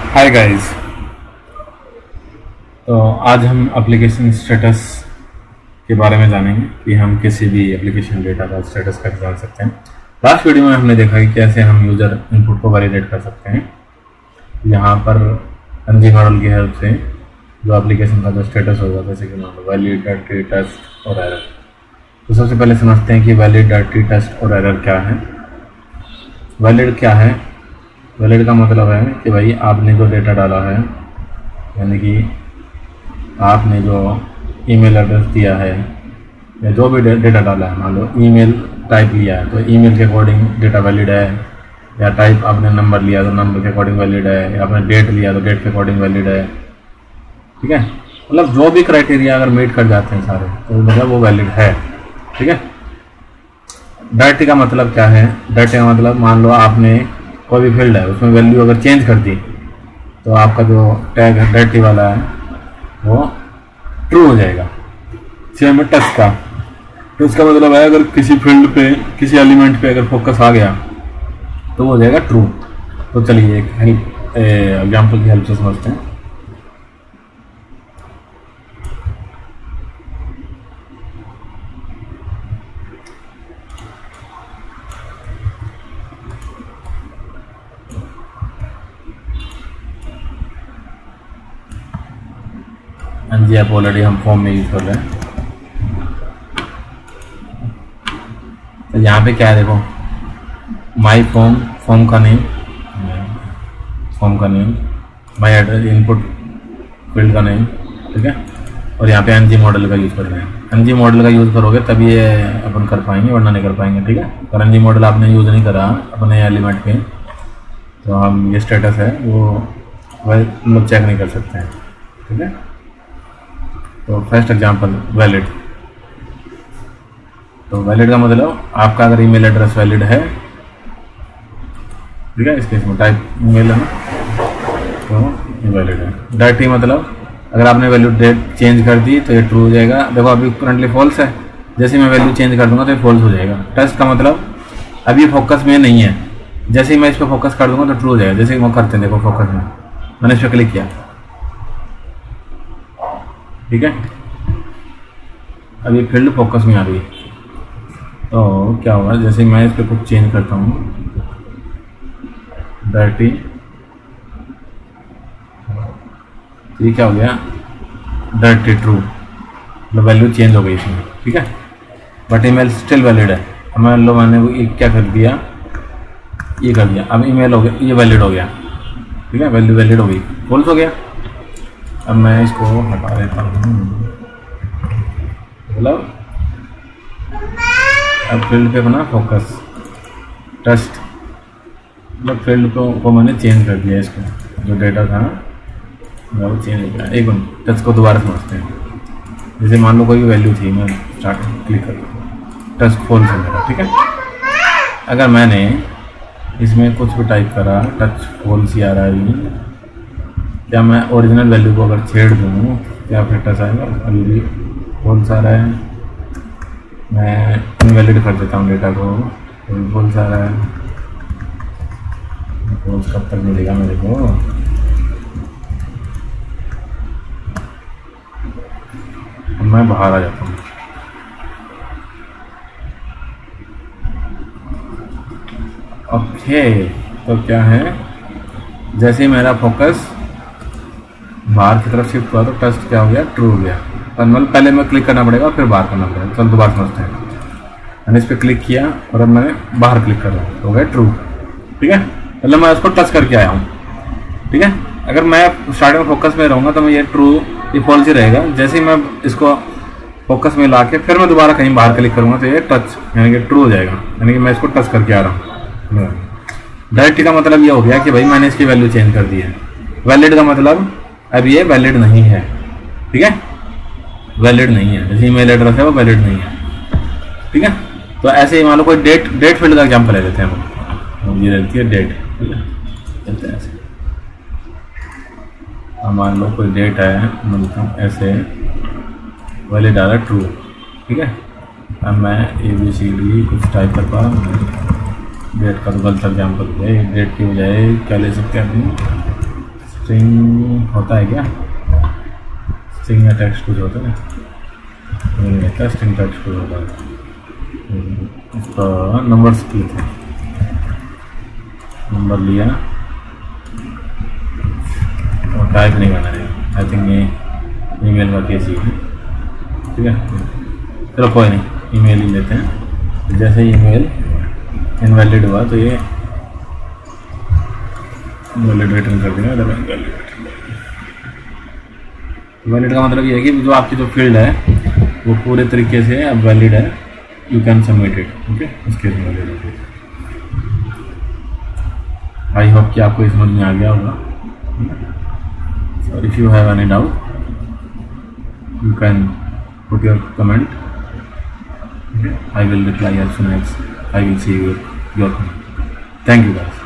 Hi guys. तो आज हम एप्लीकेशन स्टेटस के बारे में जानेंगे कि हम किसी भी एप्लीकेशन डेटा का स्टेटस कैसे जान सकते हैं। लास्ट वीडियो में हमने देखा कि कैसे हम यूज़र इनपुट को वैलिडेट कर सकते हैं। यहाँ पर एनजी मॉडल की हेल्प से जो एप्लीकेशन का जो स्टेटस होगा, जैसे कि मान लो वैलिड, डायरेक्टरी, टेस्ट और एरर। तो सबसे पहले समझते हैं कि वैलिड, डायरेक्टरी, टेस्ट और एरर क्या है। वैलिड क्या है? वैलिड का मतलब है कि भाई आपने जो डेटा डाला है, यानी कि आपने जो ईमेल एड्रेस दिया है या जो भी डेटा डाला है, मान लो ईमेल टाइप लिया है तो ईमेल के अकॉर्डिंग डेटा वैलिड है, या टाइप आपने नंबर लिया तो नंबर के अकॉर्डिंग वैलिड है, या आपने डेट लिया तो डेट के अकॉर्डिंग वैलिड है। ठीक है, मतलब जो भी क्राइटेरिया अगर मीट कर जाते हैं सारे तो मतलब वो वैलिड है। ठीक है। डायरेक्टरी का मतलब क्या है? डायरेक्टरी का मतलब मान लो आपने कोई भी फील्ड है उसमें वैल्यू अगर चेंज कर दी तो आपका जो टैग है डायरेक्टरी वाला है वो ट्रू हो जाएगा। सेम है टेस्ट का। टेस्ट का मतलब है अगर किसी फील्ड पे, किसी एलिमेंट पे अगर फोकस आ गया तो वो हो जाएगा ट्रू। तो चलिए एक एग्जाम्पल की हेल्प से समझते हैं। जी आप ऑलरेडी हम फॉर्म में यूज़ कर रहे हैं। तो यहाँ पे क्या है, देखो माई फॉर्म, फॉर्म का नेम, माई एड्रेस, इनपुट फील्ड का नेम। ठीक है। और यहाँ पे एनजी मॉडल का यूज़ कर रहे हैं। एनजी मॉडल का यूज़ करोगे तभी ये अपन कर पाएंगे, वरना नहीं कर पाएंगे। ठीक है। अगर एनजी मॉडल आपने यूज़ नहीं करा अपने एलिमेंट पे तो हम ये स्टेटस है वो लोग चेक नहीं कर सकते हैं। ठीक है। तो फर्स्ट एग्जांपल वैलिड। तो वैलिड का मतलब आपका अगर ईमेल एड्रेस वैलिड है, ठीक है, इस केस में टाइप ईमेल है ना, तो ये वैलिड है। डायरेक्टरी मतलब अगर आपने वैल्यू डेट चेंज कर दी तो ये ट्रू हो जाएगा। देखो अभी करंटली फॉल्स है, जैसे ही मैं वैल्यू चेंज कर दूंगा तो ये फॉल्स हो जाएगा। टेस्ट का मतलब अभी फोकस में नहीं है, जैसे ही मैं इस पर फोकस कर दूंगा तो ट्रू हो जाएगा। जैसे कि वो करते हैं, देखो फोकस में मैंने इस पर क्लिक किया, ठीक है, अभी फील्ड फोकस में आ रही है। तो क्या होगा, जैसे मैं इस पर कुछ चेंज करता हूँ, डायरेक्टरी, तो ये क्या हो गया, डायरेक्टरी ट्रू, मतलब वैल्यू चेंज हो गई इसमें। ठीक है, बट ईमेल स्टिल वैलिड है। मान लो मैंने क्या कर दिया, ये कर दिया, अब ईमेल हो गया, ये वैलिड हो गया। ठीक है, वैल्यू वैलिड हो गई, फॉल्स हो गया। अब मैं इसको हटा देता हूँ, मतलब अब फील्ड पे बना फोकस, टेस्ट, मतलब फील्ड को मैंने चेंज कर दिया, इसको जो डेटा था वो चेंज हो गया। एक मिनट, टेस्ट को दोबारा समझते हैं। जैसे मान लो कोई वैल्यू थी, मैं स्टार्ट क्लिक कर दूँ, टेस्ट फॉल्स हो गया। ठीक है। अगर मैंने इसमें कुछ भी टाइप करा, टच फॉल्स ही आ रहा है, क्या मैं ओरिजिनल वैल्यू को अगर छेड़ दूँ क्या फिर टच आएगा? अभी भी फॉल्स आ रहा है। मैं इनवैलिड कर देता हूँ डेटा को, तो फॉल्स आ रहा है। फॉल्स कब तक मिलेगा मेरे को? मैं बाहर आ जाता हूँ। ओके, तो क्या है, जैसे ही मेरा फोकस बाहर की तरफ शिफ्ट हुआ तो टेस्ट क्या हो गया, ट्रू हो गया। मतलब पहले मैं क्लिक करना पड़ेगा फिर बाहर करना पड़ेगा। चलो दोबारा समझते हैं। मैंने इस पर क्लिक किया और अब मैंने बाहर क्लिक कर रहा हूँ, हो गया ट्रू। ठीक है, मतलब मैं उसको टच करके आया हूँ। ठीक है, अगर मैं स्टार्टिंग में फोकस में रहूँगा तो मैं ये ट्रू, ये फॉल्स ही रहेगा। जैसे ही मैं इसको फोकस में ला के फिर मैं दोबारा कहीं बाहर क्लिक करूँगा तो ये टच, यानी कि ट्रू हो जाएगा, यानी कि मैं इसको टच करके आ रहा हूँ। डायरेक्टरी का मतलब ये हो गया कि भाई मैंने इसकी वैल्यू चेंज कर दी है। वैलिड का मतलब अब ये वैलिड नहीं है। ठीक है, वैलिड नहीं है, जैसे ईमेल एड्रेस है वो वैलिड नहीं है। ठीक है, तो ऐसे ही मान लो कोई डेट फील्ड का एग्जाम्पल ले लेते हैं हम, ये रहती है डेट। ठीक है, चलते हैं ऐसे। अब मान लो कोई डेट है, मैं लिखता हूँ ऐसे, वैलिड आ रहा है ट्रू। ठीक है, अब मैं ABCD कुछ टाइप कर पा रहा हूँ, डेट का तो गलत एग्जाम्पल है, डेट की बजाय क्या ले सकते हैं अपनी स्ट्रिंग होता है क्या? स्ट्रिंग या टेक्स्ट कुछ होता है? मुझे नहीं लगता स्ट्रिंग टेक्स्ट कुछ होता है। इसका नंबर्स की थे, नंबर लिया और टाइप नहीं करना है। आई थिंक ये ईमेल का केस ही है, ठीक है। चलो कोई नहीं, ईमेल ही लेते हैं। जैसे ही ईमेल इनवैलिड हुआ तो ये वैलिड रिटर्न कर देगा। वैलिड का मतलब ये है कि जो आपकी जो फील्ड है वो पूरे तरीके से अब वैलिड है, you can submit it, okay. इसके लिए वैलिड है। आई होप कि आपको समझ में आ गया होगा। So if you have any doubt you can put your comment, I will reply as soon as I will see your comment. Thank you guys.